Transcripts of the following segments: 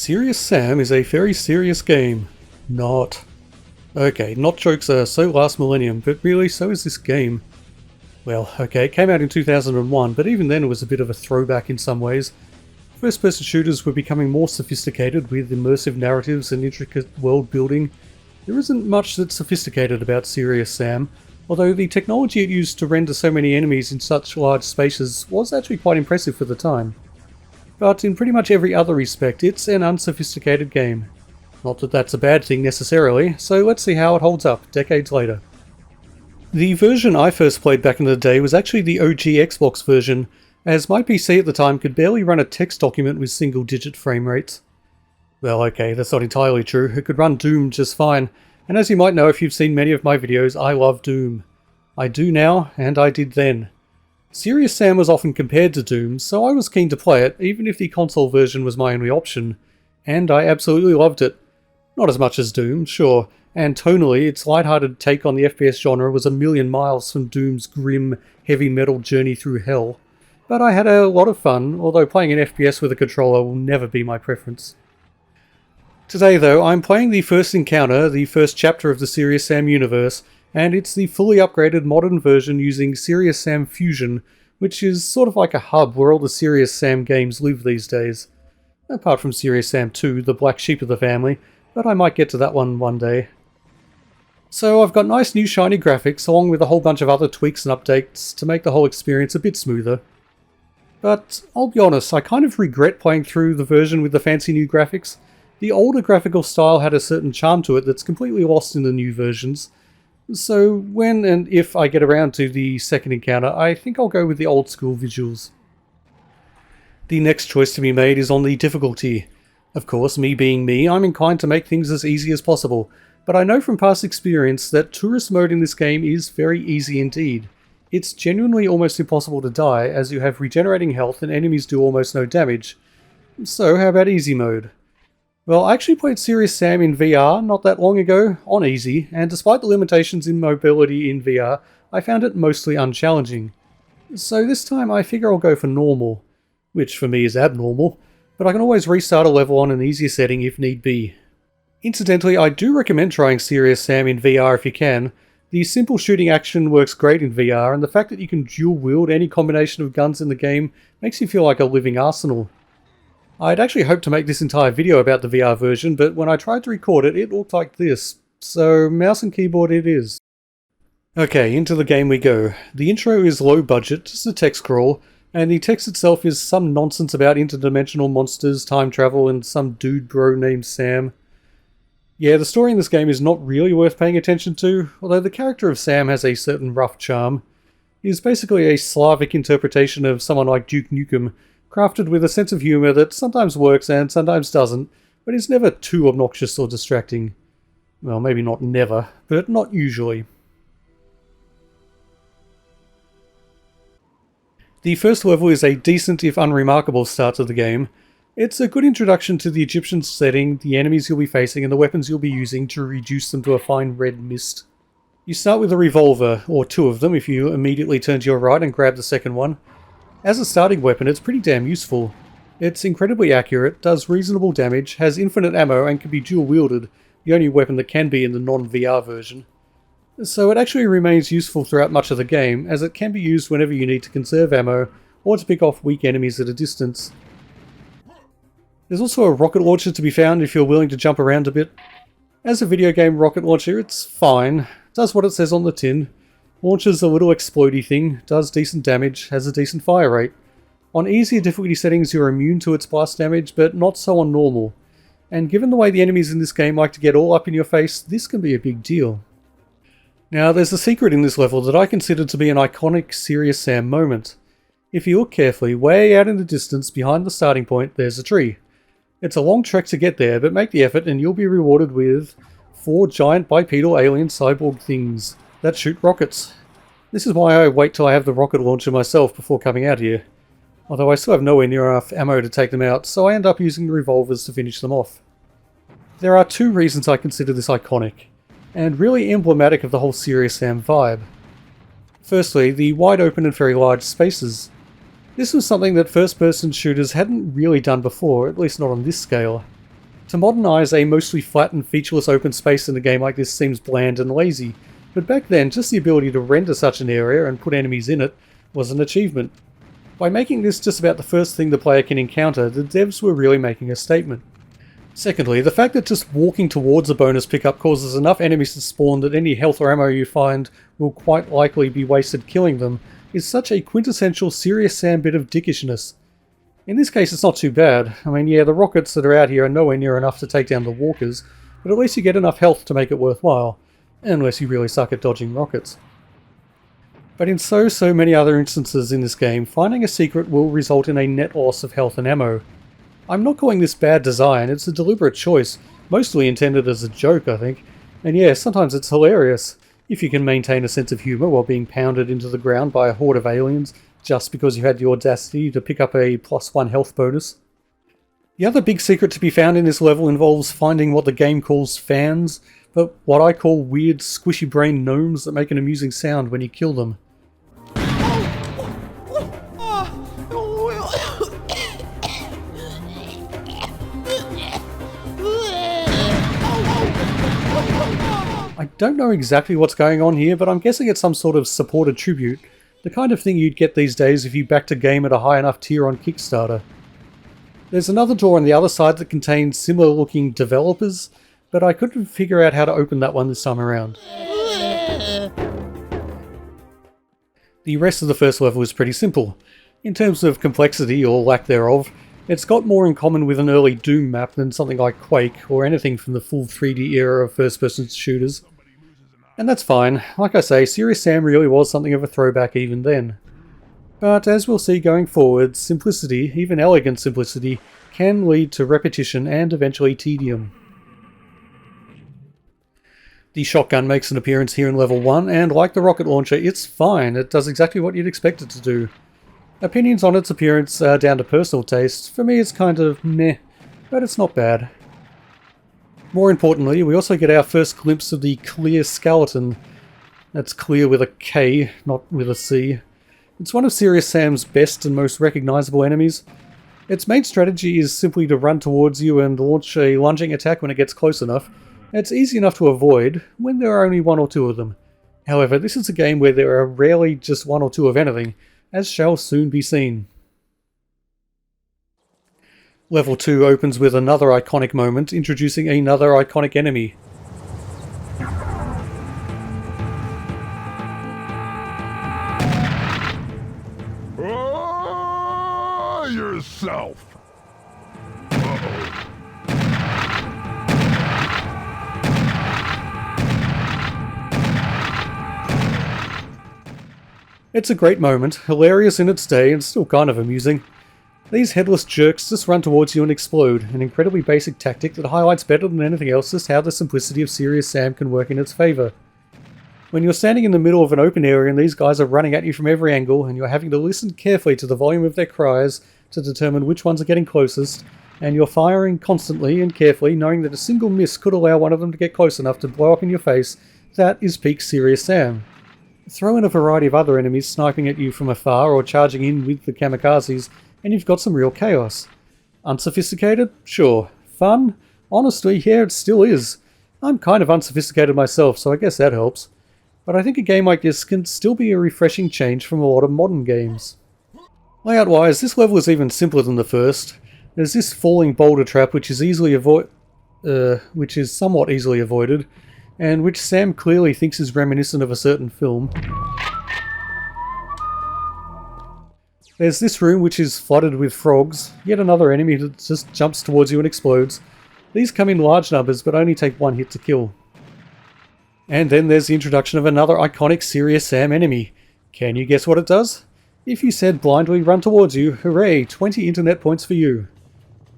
Serious Sam is a very serious game. Not. Okay, not jokes are so last millennium, but really so is this game. Well, okay, it came out in 2001, but even then it was a bit of a throwback in some ways. First-person shooters were becoming more sophisticated with immersive narratives and intricate world building. There isn't much that's sophisticated about Serious Sam, although the technology it used to render so many enemies in such large spaces was actually quite impressive for the time. But in pretty much every other respect, it's an unsophisticated game. Not that that's a bad thing necessarily, so let's see how it holds up decades later. The version I first played back in the day was actually the OG Xbox version, as my PC at the time could barely run a text document with single-digit frame rates. Well, okay, that's not entirely true. It could run Doom just fine, and as you might know if you've seen many of my videos, I love Doom. I do now, and I did then. Serious Sam was often compared to Doom, so I was keen to play it, even if the console version was my only option. And I absolutely loved it. Not as much as Doom, sure, and tonally, its lighthearted take on the FPS genre was a million miles from Doom's grim, heavy metal journey through hell. But I had a lot of fun, although playing an FPS with a controller will never be my preference. Today though, I'm playing the first encounter, the first chapter of the Serious Sam universe, and it's the fully upgraded modern version using Serious Sam Fusion, which is sort of like a hub where all the Serious Sam games live these days. Apart from Serious Sam 2, the black sheep of the family, but I might get to that one day. So I've got nice new shiny graphics along with a whole bunch of other tweaks and updates to make the whole experience a bit smoother. But I'll be honest, I kind of regret playing through the version with the fancy new graphics. The older graphical style had a certain charm to it that's completely lost in the new versions. So when and if I get around to the second encounter, I think I'll go with the old school visuals. The next choice to be made is on the difficulty. Of course, me being me, I'm inclined to make things as easy as possible, but I know from past experience that tourist mode in this game is very easy indeed. It's genuinely almost impossible to die, as you have regenerating health and enemies do almost no damage. So how about easy mode? Well, I actually played Serious Sam in VR not that long ago, on easy, and despite the limitations in mobility in VR, I found it mostly unchallenging. So this time I figure I'll go for normal, which for me is abnormal, but I can always restart a level on an easier setting if need be. Incidentally, I do recommend trying Serious Sam in VR if you can. The simple shooting action works great in VR, and the fact that you can dual wield any combination of guns in the game makes you feel like a living arsenal. I'd actually hoped to make this entire video about the VR version, but when I tried to record it, it looked like this. So mouse and keyboard it is. Okay, into the game we go. The intro is low budget, just a text scroll, and the text itself is some nonsense about interdimensional monsters, time travel, and some dude bro named Sam. Yeah, the story in this game is not really worth paying attention to, although the character of Sam has a certain rough charm. He's basically a Slavic interpretation of someone like Duke Nukem, crafted with a sense of humour that sometimes works and sometimes doesn't, but is never too obnoxious or distracting. Well, maybe not never, but not usually. The first level is a decent if unremarkable start to the game. It's a good introduction to the Egyptian setting, the enemies you'll be facing and the weapons you'll be using to reduce them to a fine red mist. You start with a revolver, or two of them if you immediately turn to your right and grab the second one. As a starting weapon, it's pretty damn useful. It's incredibly accurate, does reasonable damage, has infinite ammo and can be dual wielded, the only weapon that can be in the non-VR version. So it actually remains useful throughout much of the game, as it can be used whenever you need to conserve ammo, or to pick off weak enemies at a distance. There's also a rocket launcher to be found if you're willing to jump around a bit. As a video game rocket launcher, it's fine, does what it says on the tin. Launches a little explodey thing, does decent damage, has a decent fire rate. On easier difficulty settings you're immune to its blast damage, but not so on normal. And given the way the enemies in this game like to get all up in your face, this can be a big deal. Now there's a secret in this level that I consider to be an iconic Serious Sam moment. If you look carefully, way out in the distance behind the starting point there's a tree. It's a long trek to get there, but make the effort and you'll be rewarded with 4 giant bipedal alien cyborg things that shoot rockets. This is why I wait till I have the rocket launcher myself before coming out here. Although I still have nowhere near enough ammo to take them out, so I end up using the revolvers to finish them off. There are 2 reasons I consider this iconic, and really emblematic of the whole Serious Sam vibe. Firstly, the wide open and very large spaces. This was something that first-person shooters hadn't really done before, at least not on this scale. To modern eyes, a mostly flat and featureless open space in a game like this seems bland and lazy, but back then just the ability to render such an area and put enemies in it was an achievement. By making this just about the first thing the player can encounter, the devs were really making a statement. Secondly, the fact that just walking towards a bonus pickup causes enough enemies to spawn that any health or ammo you find will quite likely be wasted killing them is such a quintessential Serious Sam bit of dickishness. In this case it's not too bad. I mean, yeah, the rockets that are out here are nowhere near enough to take down the walkers, but at least you get enough health to make it worthwhile, unless you really suck at dodging rockets. But in so many other instances in this game, finding a secret will result in a net loss of health and ammo. I'm not calling this bad design, it's a deliberate choice, mostly intended as a joke I think, and yeah, sometimes it's hilarious, if you can maintain a sense of humour while being pounded into the ground by a horde of aliens just because you had the audacity to pick up a +1 health bonus. The other big secret to be found in this level involves finding what the game calls fans, but what I call weird squishy brain gnomes that make an amusing sound when you kill them. I don't know exactly what's going on here, but I'm guessing it's some sort of supported tribute, the kind of thing you'd get these days if you backed a game at a high enough tier on Kickstarter. There's another door on the other side that contains similar looking developers, but I couldn't figure out how to open that one this time around. The rest of the first level is pretty simple. In terms of complexity, or lack thereof, it's got more in common with an early Doom map than something like Quake, or anything from the full 3D era of first-person shooters. And that's fine. Like I say, Serious Sam really was something of a throwback even then. But as we'll see going forward, simplicity, even elegant simplicity, can lead to repetition and eventually tedium. The shotgun makes an appearance here in level 1, and like the rocket launcher, it's fine. It does exactly what you'd expect it to do. Opinions on its appearance are down to personal taste. For me it's kind of meh, but it's not bad. More importantly, we also get our first glimpse of the Clear Skeleton. That's clear with a K, not with a C. It's one of Serious Sam's best and most recognisable enemies. Its main strategy is simply to run towards you and launch a lunging attack when it gets close enough. It's easy enough to avoid when there are only one or two of them. However, this is a game where there are rarely just one or two of anything, as shall soon be seen. Level 2 opens with another iconic moment, introducing another iconic enemy. Yourself! It's a great moment, hilarious in its day and still kind of amusing. These headless jerks just run towards you and explode, an incredibly basic tactic that highlights better than anything else just how the simplicity of Serious Sam can work in its favour. When you're standing in the middle of an open area and these guys are running at you from every angle and you're having to listen carefully to the volume of their cries to determine which ones are getting closest, and you're firing constantly and carefully knowing that a single miss could allow one of them to get close enough to blow up in your face, that is peak Serious Sam. Throw in a variety of other enemies sniping at you from afar or charging in with the kamikazes, and you've got some real chaos. Unsophisticated? Sure. Fun? Honestly, yeah, it still is. I'm kind of unsophisticated myself, so I guess that helps. But I think a game like this can still be a refreshing change from a lot of modern games. Layout-wise, this level is even simpler than the first. There's this falling boulder trap which is somewhat easily avoided, and which Sam clearly thinks is reminiscent of a certain film. There's this room which is flooded with frogs, yet another enemy that just jumps towards you and explodes. These come in large numbers but only take one hit to kill. And then there's the introduction of another iconic Serious Sam enemy. Can you guess what it does? If you said blindly run towards you, hooray, 20 internet points for you.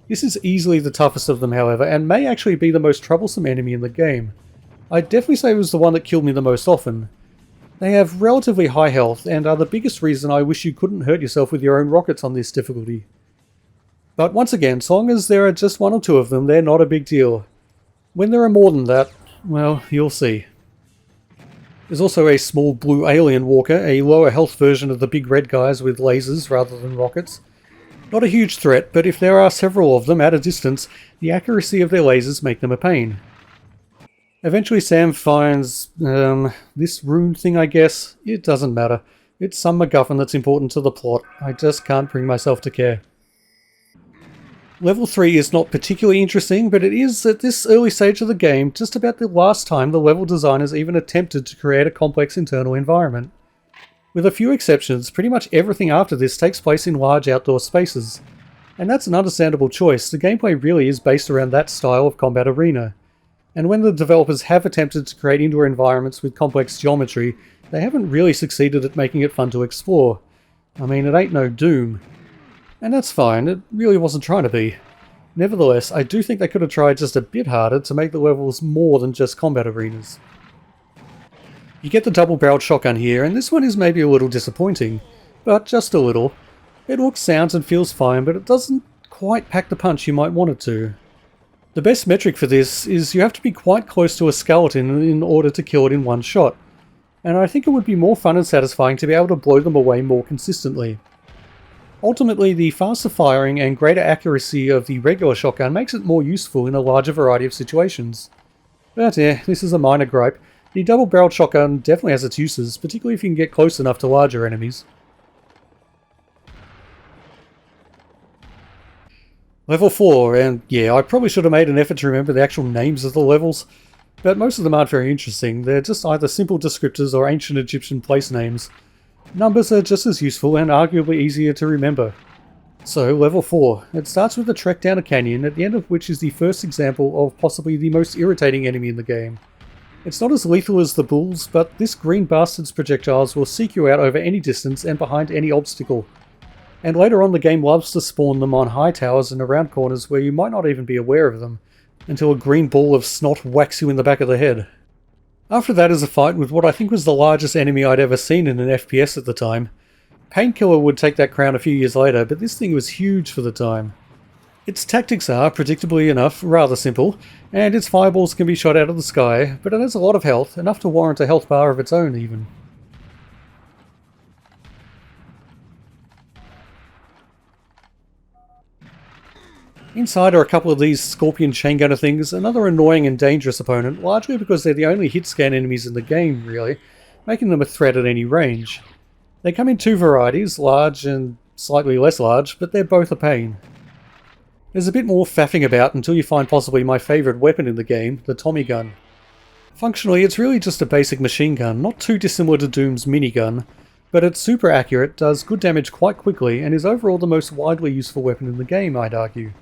This is easily the toughest of them however, and may actually be the most troublesome enemy in the game. I'd definitely say it was the one that killed me the most often. They have relatively high health and are the biggest reason I wish you couldn't hurt yourself with your own rockets on this difficulty. But once again, so long as there are just one or two of them, they're not a big deal. When there are more than that, well, you'll see. There's also a small blue alien walker, a lower health version of the big red guys with lasers rather than rockets. Not a huge threat, but if there are several of them at a distance, the accuracy of their lasers make them a pain. Eventually Sam finds this rune thing, I guess. It doesn't matter. It's some MacGuffin that's important to the plot. I just can't bring myself to care. Level 3 is not particularly interesting, but it is, at this early stage of the game, just about the last time the level designers even attempted to create a complex internal environment. With a few exceptions, pretty much everything after this takes place in large outdoor spaces. And that's an understandable choice. The gameplay really is based around that style of combat arena. And when the developers have attempted to create indoor environments with complex geometry, they haven't really succeeded at making it fun to explore. I mean, it ain't no Doom. And that's fine, it really wasn't trying to be. Nevertheless, I do think they could have tried just a bit harder to make the levels more than just combat arenas. You get the double-barreled shotgun here, and this one is maybe a little disappointing, but just a little. It looks, sounds and feels fine, but it doesn't quite pack the punch you might want it to. The best metric for this is you have to be quite close to a skeleton in order to kill it in one shot, and I think it would be more fun and satisfying to be able to blow them away more consistently. Ultimately, the faster firing and greater accuracy of the regular shotgun makes it more useful in a larger variety of situations. But yeah, this is a minor gripe. The double-barreled shotgun definitely has its uses, particularly if you can get close enough to larger enemies. Level 4, and yeah, I probably should have made an effort to remember the actual names of the levels, but most of them aren't very interesting. They're just either simple descriptors or ancient Egyptian place names. Numbers are just as useful and arguably easier to remember. So, level 4. It starts with a trek down a canyon, at the end of which is the first example of possibly the most irritating enemy in the game. It's not as lethal as the bulls, but this green bastard's projectiles will seek you out over any distance and behind any obstacle. And later on the game loves to spawn them on high towers and around corners where you might not even be aware of them, until a green ball of snot whacks you in the back of the head. After that is a fight with what I think was the largest enemy I'd ever seen in an FPS at the time. Painkiller would take that crown a few years later, but this thing was huge for the time. Its tactics are, predictably enough, rather simple, and its fireballs can be shot out of the sky, but it has a lot of health, enough to warrant a health bar of its own even. Inside are a couple of these scorpion chain gunner things, another annoying and dangerous opponent, largely because they're the only hit scan enemies in the game, really, making them a threat at any range. They come in two varieties, large and slightly less large, but they're both a pain. There's a bit more faffing about until you find possibly my favourite weapon in the game, the Tommy gun. Functionally, it's really just a basic machine gun, not too dissimilar to Doom's minigun, but it's super accurate, does good damage quite quickly, and is overall the most widely useful weapon in the game, I'd argue.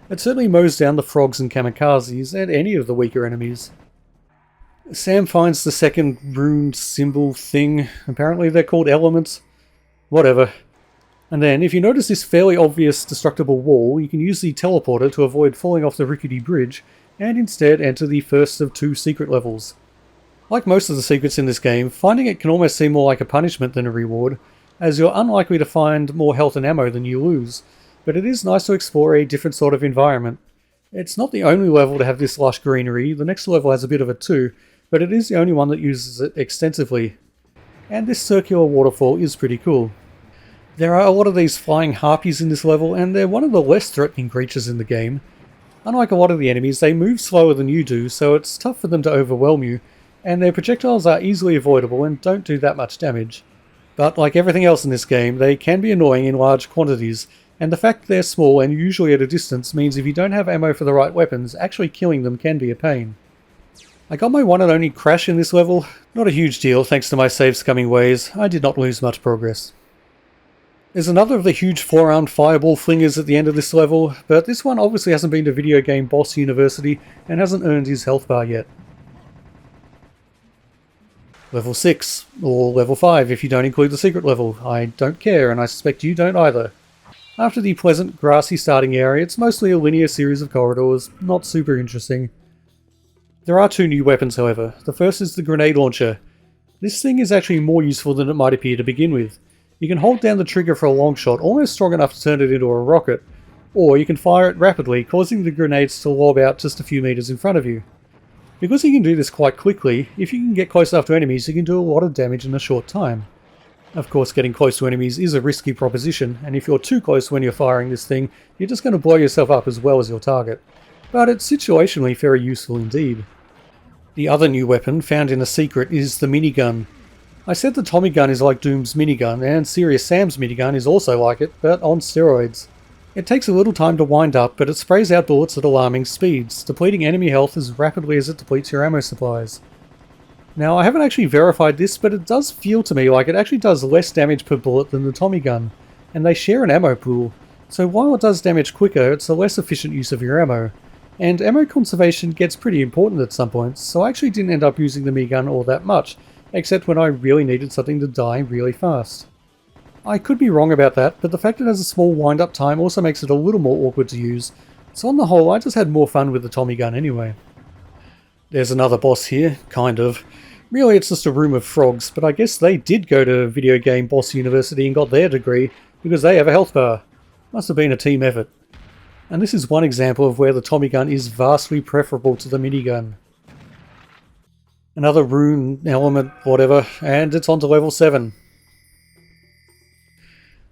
It certainly mows down the frogs and kamikazes, and any of the weaker enemies. Sam finds the second rune symbol thing. Apparently they're called elements. Whatever. And then, if you notice this fairly obvious destructible wall, you can use the teleporter to avoid falling off the rickety bridge, and instead enter the first of two secret levels. Like most of the secrets in this game, finding it can almost seem more like a punishment than a reward, as you're unlikely to find more health and ammo than you lose, but it is nice to explore a different sort of environment. It's not the only level to have this lush greenery, the next level has a bit of it too, but it is the only one that uses it extensively. And this circular waterfall is pretty cool. There are a lot of these flying harpies in this level, and they're one of the less threatening creatures in the game. Unlike a lot of the enemies, they move slower than you do, so it's tough for them to overwhelm you, and their projectiles are easily avoidable and don't do that much damage. But like everything else in this game, they can be annoying in large quantities, and the fact they're small and usually at a distance means if you don't have ammo for the right weapons, actually killing them can be a pain. I got my one and only crash in this level. Not a huge deal thanks to my save scumming ways, I did not lose much progress. There's another of the huge four-armed fireball flingers at the end of this level, but this one obviously hasn't been to Video Game Boss University and hasn't earned his health bar yet. Level 6, or level 5 if you don't include the secret level. I don't care, and I suspect you don't either. After the pleasant, grassy starting area, it's mostly a linear series of corridors, not super interesting. There are two new weapons, however. The first is the grenade launcher. This thing is actually more useful than it might appear to begin with. You can hold down the trigger for a long shot, almost strong enough to turn it into a rocket, or you can fire it rapidly, causing the grenades to lob out just a few meters in front of you. Because you can do this quite quickly, if you can get close enough to enemies, you can do a lot of damage in a short time. Of course, getting close to enemies is a risky proposition, and if you're too close when you're firing this thing, you're just going to blow yourself up as well as your target. But it's situationally very useful indeed. The other new weapon, found in a secret, is the minigun. I said the Tommy gun is like Doom's minigun, and Serious Sam's minigun is also like it, but on steroids. It takes a little time to wind up, but it sprays out bullets at alarming speeds, depleting enemy health as rapidly as it depletes your ammo supplies. Now, I haven't actually verified this, but it does feel to me like it actually does less damage per bullet than the Tommy gun, and they share an ammo pool, so while it does damage quicker, it's a less efficient use of your ammo. And ammo conservation gets pretty important at some points, so I actually didn't end up using the minigun all that much, except when I really needed something to die really fast. I could be wrong about that, but the fact it has a small wind-up time also makes it a little more awkward to use, so on the whole I just had more fun with the Tommy gun anyway. There's another boss here, kind of. Really it's just a room of frogs, but I guess they did go to Video Game Boss University and got their degree, because they have a health bar. Must have been a team effort. And this is one example of where the Tommy gun is vastly preferable to the minigun. Another rune, element, whatever, and it's on to level 7.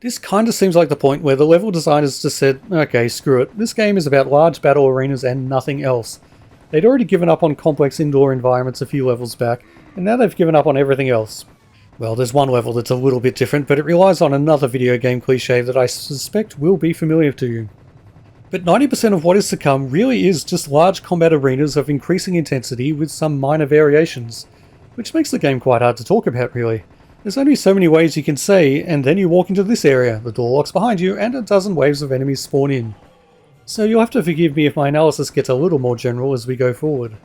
This kinda seems like the point where the level designers just said, okay, screw it, this game is about large battle arenas and nothing else. They'd already given up on complex indoor environments a few levels back, and now they've given up on everything else. Well, there's one level that's a little bit different, but it relies on another video game cliche that I suspect will be familiar to you. But 90% of what is to come really is just large combat arenas of increasing intensity with some minor variations, which makes the game quite hard to talk about really. There's only so many ways you can say, and then you walk into this area, the door locks behind you, and a dozen waves of enemies spawn in. So you'll have to forgive me if my analysis gets a little more general as we go forward.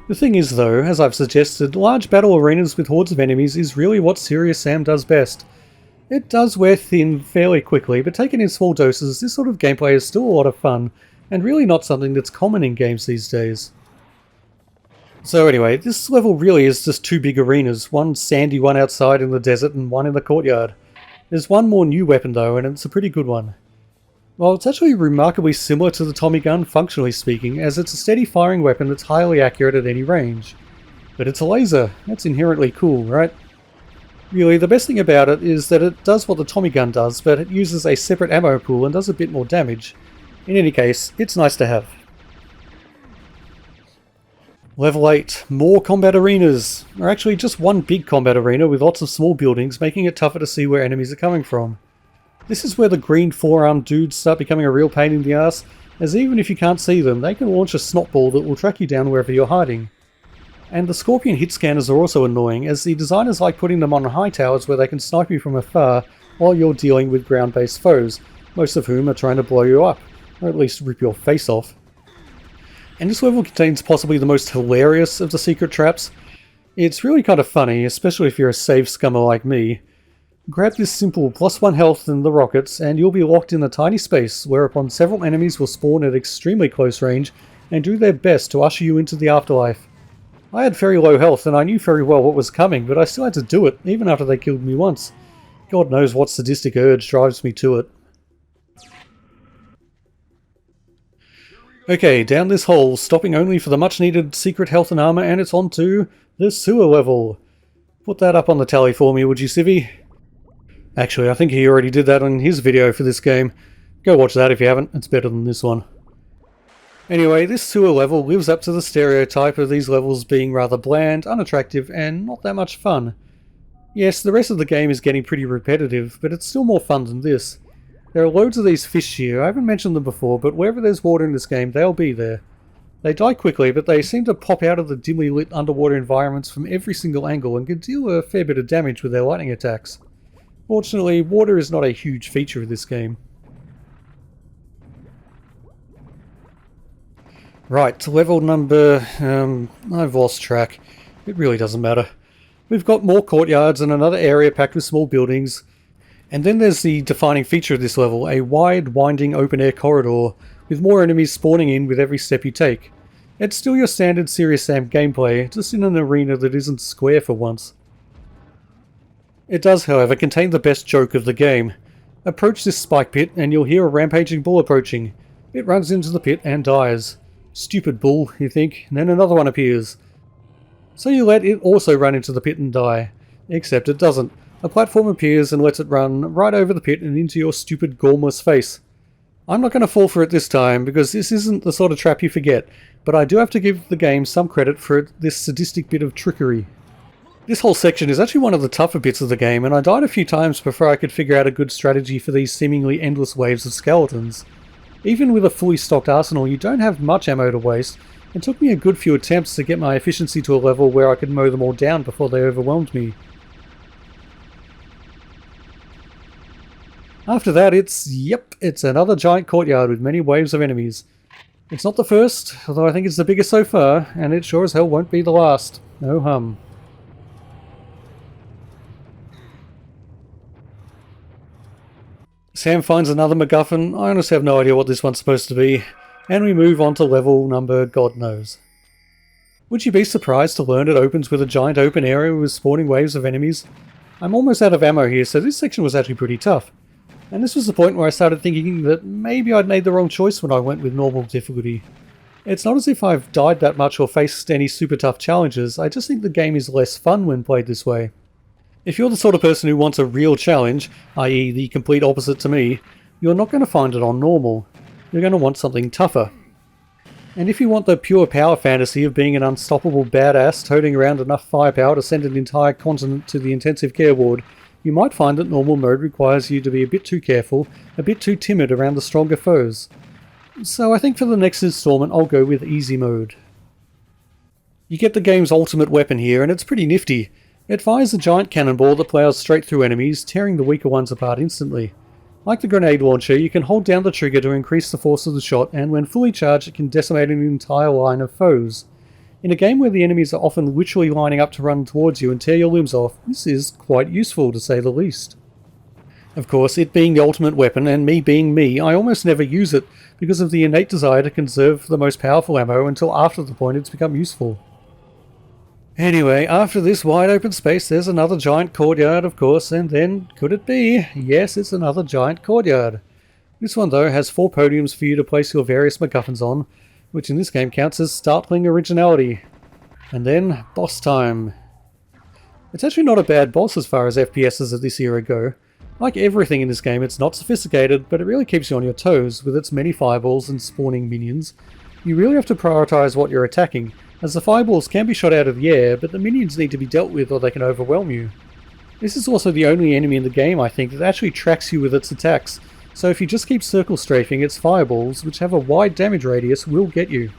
The thing is though, as I've suggested, large battle arenas with hordes of enemies is really what Serious Sam does best. It does wear thin fairly quickly, but taken in small doses, this sort of gameplay is still a lot of fun, and really not something that's common in games these days. So anyway, this level really is just two big arenas, one sandy one outside in the desert and one in the courtyard. There's one more new weapon though, and it's a pretty good one. Well, it's actually remarkably similar to the Tommy gun, functionally speaking, as it's a steady firing weapon that's highly accurate at any range. But it's a laser, that's inherently cool, right? Really, the best thing about it is that it does what the Tommy gun does, but it uses a separate ammo pool and does a bit more damage. In any case, it's nice to have. Level 8. More combat arenas. Or actually just one big combat arena with lots of small buildings, making it tougher to see where enemies are coming from. This is where the green four-armed dudes start becoming a real pain in the ass, as even if you can't see them, they can launch a snot ball that will track you down wherever you're hiding. And the Scorpion hit scanners are also annoying, as the designers like putting them on high towers where they can snipe you from afar while you're dealing with ground-based foes, most of whom are trying to blow you up, or at least rip your face off. And this level contains possibly the most hilarious of the secret traps. It's really kind of funny, especially if you're a save scummer like me. Grab this simple +1 health and the rockets, and you'll be locked in a tiny space, whereupon several enemies will spawn at extremely close range and do their best to usher you into the afterlife. I had very low health and I knew very well what was coming, but I still had to do it, even after they killed me once. God knows what sadistic urge drives me to it. Okay, down this hole, stopping only for the much needed secret health and armor, and it's on to the sewer level. Put that up on the tally for me, would you, Civvy? Actually, I think he already did that on his video for this game. Go watch that if you haven't, it's better than this one. Anyway, this sewer level lives up to the stereotype of these levels being rather bland, unattractive, and not that much fun. Yes, the rest of the game is getting pretty repetitive, but it's still more fun than this. There are loads of these fish here. I haven't mentioned them before, but wherever there's water in this game, they'll be there. They die quickly, but they seem to pop out of the dimly lit underwater environments from every single angle and can deal a fair bit of damage with their lightning attacks. Fortunately, water is not a huge feature of this game. Right, level number... I've lost track. It really doesn't matter. We've got more courtyards and another area packed with small buildings. And then there's the defining feature of this level, a wide, winding open-air corridor, with more enemies spawning in with every step you take. It's still your standard Serious Sam gameplay, just in an arena that isn't square for once. It does, however, contain the best joke of the game. Approach this spike pit and you'll hear a rampaging bull approaching. It runs into the pit and dies. Stupid bull, you think, and then another one appears. So you let it also run into the pit and die. Except it doesn't. A platform appears and lets it run right over the pit and into your stupid gormless face. I'm not going to fall for it this time, because this isn't the sort of trap you forget, but I do have to give the game some credit for this sadistic bit of trickery. This whole section is actually one of the tougher bits of the game, and I died a few times before I could figure out a good strategy for these seemingly endless waves of skeletons. Even with a fully stocked arsenal, you don't have much ammo to waste. It took me a good few attempts to get my efficiency to a level where I could mow them all down before they overwhelmed me. After that, it's another giant courtyard with many waves of enemies. It's not the first, although I think it's the biggest so far, and it sure as hell won't be the last. No hum. Sam finds another MacGuffin. I honestly have no idea what this one's supposed to be. And we move on to level number God knows. Would you be surprised to learn it opens with a giant open area with spawning waves of enemies? I'm almost out of ammo here, so this section was actually pretty tough. And this was the point where I started thinking that maybe I'd made the wrong choice when I went with normal difficulty. It's not as if I've died that much or faced any super tough challenges, I just think the game is less fun when played this way. If you're the sort of person who wants a real challenge, i.e. the complete opposite to me, you're not going to find it on normal. You're going to want something tougher. And if you want the pure power fantasy of being an unstoppable badass toting around enough firepower to send an entire continent to the intensive care ward, you might find that normal mode requires you to be a bit too careful, a bit too timid around the stronger foes. So I think for the next installment I'll go with easy mode. You get the game's ultimate weapon here, and it's pretty nifty. It fires a giant cannonball that plows straight through enemies, tearing the weaker ones apart instantly. Like the grenade launcher, you can hold down the trigger to increase the force of the shot, and when fully charged it can decimate an entire line of foes. In a game where the enemies are often literally lining up to run towards you and tear your limbs off, this is quite useful to say the least. Of course, it being the ultimate weapon, and me being me, I almost never use it because of the innate desire to conserve the most powerful ammo until after the point it's become useful. Anyway, after this wide open space there's another giant courtyard, of course, and then, could it be? Yes, it's another giant courtyard. This one though has 4 podiums for you to place your various MacGuffins on, which in this game counts as startling originality. And then, boss time. It's actually not a bad boss as far as FPSs of this era go. Like everything in this game, it's not sophisticated, but it really keeps you on your toes with its many fireballs and spawning minions. You really have to prioritise what you're attacking, as the fireballs can be shot out of the air, but the minions need to be dealt with or they can overwhelm you. This is also the only enemy in the game, I think, that actually tracks you with its attacks, so if you just keep circle strafing, its fireballs, which have a wide damage radius, will get you.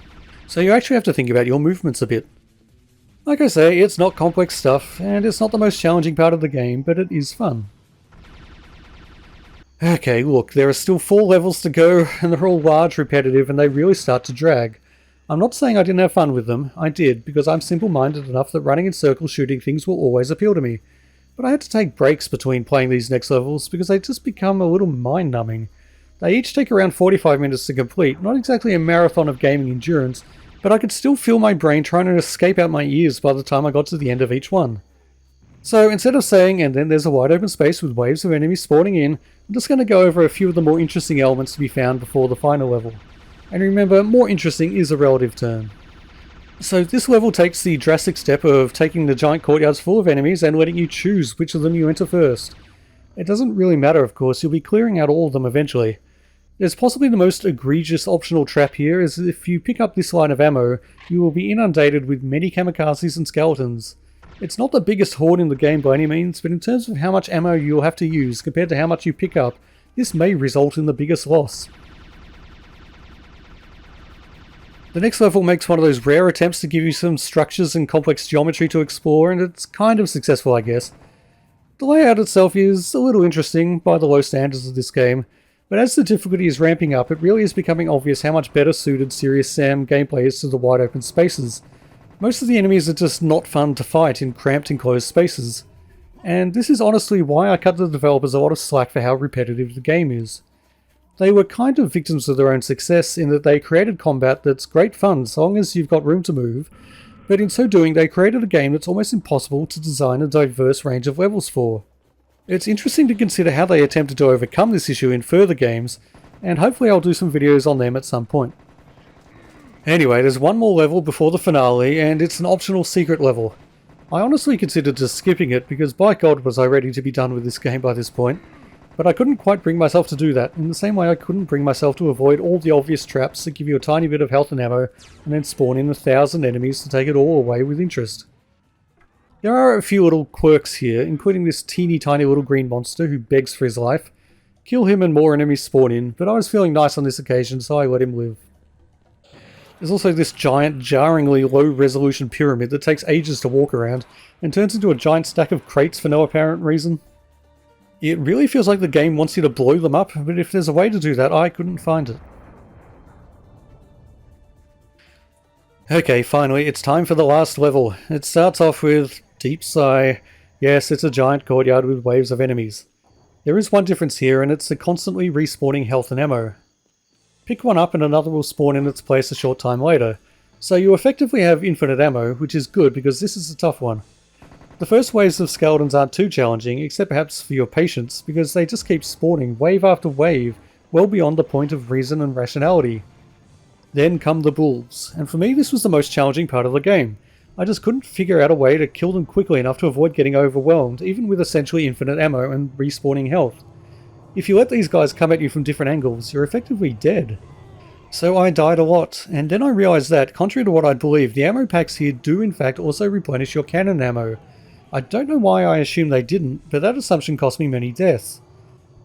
So you actually have to think about your movements a bit. Like I say, it's not complex stuff, and it's not the most challenging part of the game, but it is fun. Okay, look, there are still 4 levels to go, and they're all large, repetitive, and they really start to drag. I'm not saying I didn't have fun with them, I did, because I'm simple-minded enough that running in circles shooting things will always appeal to me. But I had to take breaks between playing these next levels because they just become a little mind-numbing. They each take around 45 minutes to complete, not exactly a marathon of gaming endurance, but I could still feel my brain trying to escape out my ears by the time I got to the end of each one. So instead of saying, and then there's a wide open space with waves of enemies spawning in, I'm just going to go over a few of the more interesting elements to be found before the final level. And remember, more interesting is a relative term. So this level takes the drastic step of taking the giant courtyards full of enemies and letting you choose which of them you enter first. It doesn't really matter, of course, you'll be clearing out all of them eventually. There's possibly the most egregious optional trap here, is if you pick up this line of ammo, you will be inundated with many kamikazes and skeletons. It's not the biggest horde in the game by any means, but in terms of how much ammo you'll have to use compared to how much you pick up, this may result in the biggest loss. The next level makes one of those rare attempts to give you some structures and complex geometry to explore, and it's kind of successful, I guess. The layout itself is a little interesting by the low standards of this game, but as the difficulty is ramping up, it really is becoming obvious how much better suited Serious Sam gameplay is to the wide open spaces. Most of the enemies are just not fun to fight in cramped enclosed spaces, and this is honestly why I cut the developers a lot of slack for how repetitive the game is. They were kind of victims of their own success in that they created combat that's great fun so long as you've got room to move, but in so doing they created a game that's almost impossible to design a diverse range of levels for. It's interesting to consider how they attempted to overcome this issue in further games, and hopefully I'll do some videos on them at some point. Anyway, there's one more level before the finale, and it's an optional secret level. I honestly considered just skipping it because by God was I ready to be done with this game by this point. But I couldn't quite bring myself to do that, in the same way I couldn't bring myself to avoid all the obvious traps that give you a tiny bit of health and ammo and then spawn in 1,000 enemies to take it all away with interest. There are a few little quirks here, including this teeny tiny little green monster who begs for his life. Kill him and more enemies spawn in, but I was feeling nice on this occasion so I let him live. There's also this giant, jarringly low-resolution pyramid that takes ages to walk around and turns into a giant stack of crates for no apparent reason. It really feels like the game wants you to blow them up, but if there's a way to do that, I couldn't find it. Okay, finally, it's time for the last level. It starts off with deep sigh. Yes, it's a giant courtyard with waves of enemies. There is one difference here, and it's the constantly respawning health and ammo. Pick one up and another will spawn in its place a short time later, so you effectively have infinite ammo, which is good because this is a tough one. The first waves of skeletons aren't too challenging, except perhaps for your patience, because they just keep spawning wave after wave, well beyond the point of reason and rationality. Then come the bulls, and for me this was the most challenging part of the game. I just couldn't figure out a way to kill them quickly enough to avoid getting overwhelmed, even with essentially infinite ammo and respawning health. If you let these guys come at you from different angles, you're effectively dead. So I died a lot, and then I realised that, contrary to what I'd believed, the ammo packs here do in fact also replenish your cannon ammo. I don't know why I assumed they didn't, but that assumption cost me many deaths.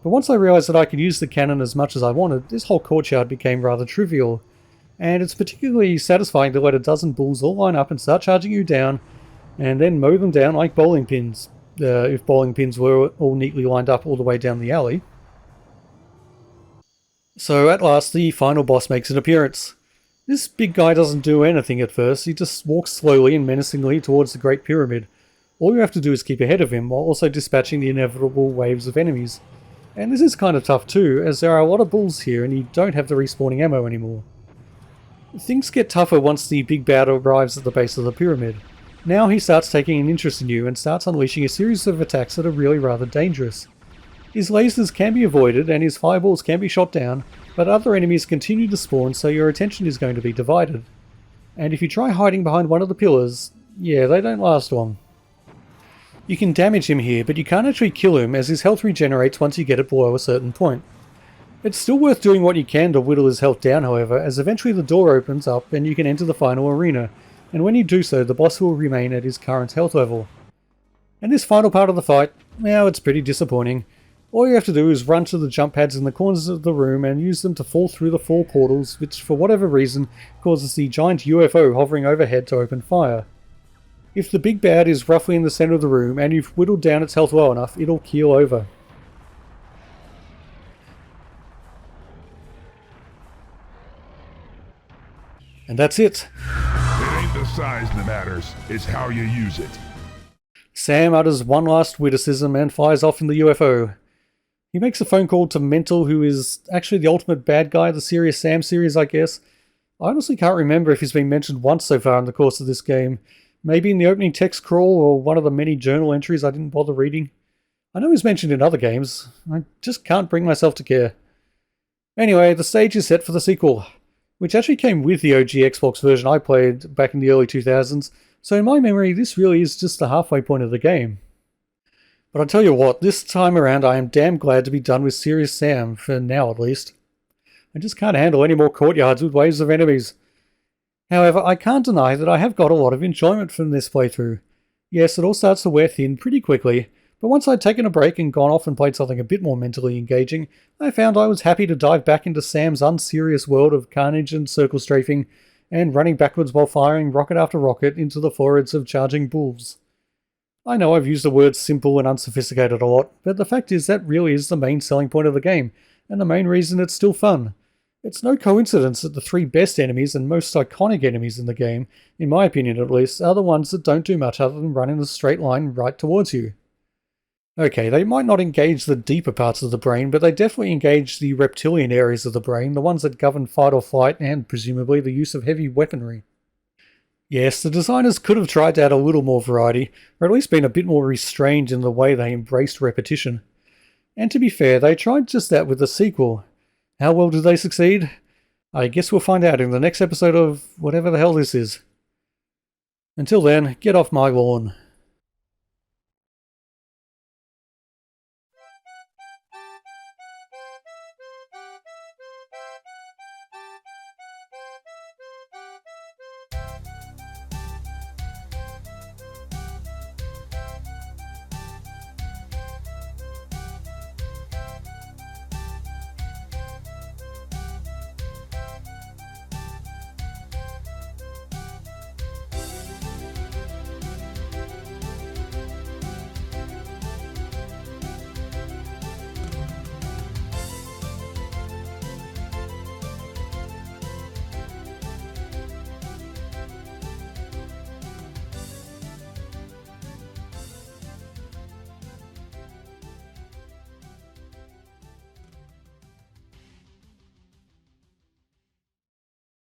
But once I realised that I could use the cannon as much as I wanted, this whole courtyard became rather trivial. And it's particularly satisfying to let a dozen bulls all line up and start charging you down, and then mow them down like bowling pins, if bowling pins were all neatly lined up all the way down the alley. So at last the final boss makes an appearance. This big guy doesn't do anything at first, he just walks slowly and menacingly towards the Great Pyramid. All you have to do is keep ahead of him while also dispatching the inevitable waves of enemies. And this is kind of tough too, as there are a lot of bulls here and you don't have the respawning ammo anymore. Things get tougher once the big bad arrives at the base of the pyramid. Now he starts taking an interest in you and starts unleashing a series of attacks that are really rather dangerous. His lasers can be avoided and his fireballs can be shot down, but other enemies continue to spawn, so your attention is going to be divided. And if you try hiding behind one of the pillars, yeah, they don't last long. You can damage him here, but you can't actually kill him as his health regenerates once you get it below a certain point. It's still worth doing what you can to whittle his health down, however, as eventually the door opens up and you can enter the final arena, and when you do so, the boss will remain at his current health level. And this final part of the fight, well, it's pretty disappointing. All you have to do is run to the jump pads in the corners of the room and use them to fall through the 4 portals, which for whatever reason causes the giant UFO hovering overhead to open fire. If the big bad is roughly in the center of the room and you've whittled down its health low enough, it'll keel over. And that's it. It ain't the size that matters, it's how you use it. Sam utters one last witticism and flies off in the UFO. He makes a phone call to Mental, who is actually the ultimate bad guy of the Serious Sam series, I guess. I honestly can't remember if he's been mentioned once so far in the course of this game. Maybe in the opening text crawl or one of the many journal entries I didn't bother reading. I know he's mentioned in other games. I just can't bring myself to care. Anyway, the stage is set for the sequel, which actually came with the OG Xbox version I played back in the early 2000s, so in my memory this really is just the halfway point of the game. But I'll tell you what, this time around I am damn glad to be done with Serious Sam, for now at least. I just can't handle any more courtyards with waves of enemies. However, I can't deny that I have got a lot of enjoyment from this playthrough. Yes, it all starts to wear thin pretty quickly, but once I'd taken a break and gone off and played something a bit more mentally engaging, I found I was happy to dive back into Sam's unserious world of carnage and circle strafing, and running backwards while firing rocket after rocket into the foreheads of charging bulls. I know I've used the words simple and unsophisticated a lot, but the fact is that really is the main selling point of the game, and the main reason it's still fun. It's no coincidence that the 3 best enemies and most iconic enemies in the game, in my opinion at least, are the ones that don't do much other than run in a straight line right towards you. Okay, they might not engage the deeper parts of the brain, but they definitely engage the reptilian areas of the brain, the ones that govern fight or flight and, presumably, the use of heavy weaponry. Yes, the designers could have tried to add a little more variety, or at least been a bit more restrained in the way they embraced repetition. And to be fair, they tried just that with the sequel. How well did they succeed? I guess we'll find out in the next episode of whatever the hell this is. Until then, get off my lawn.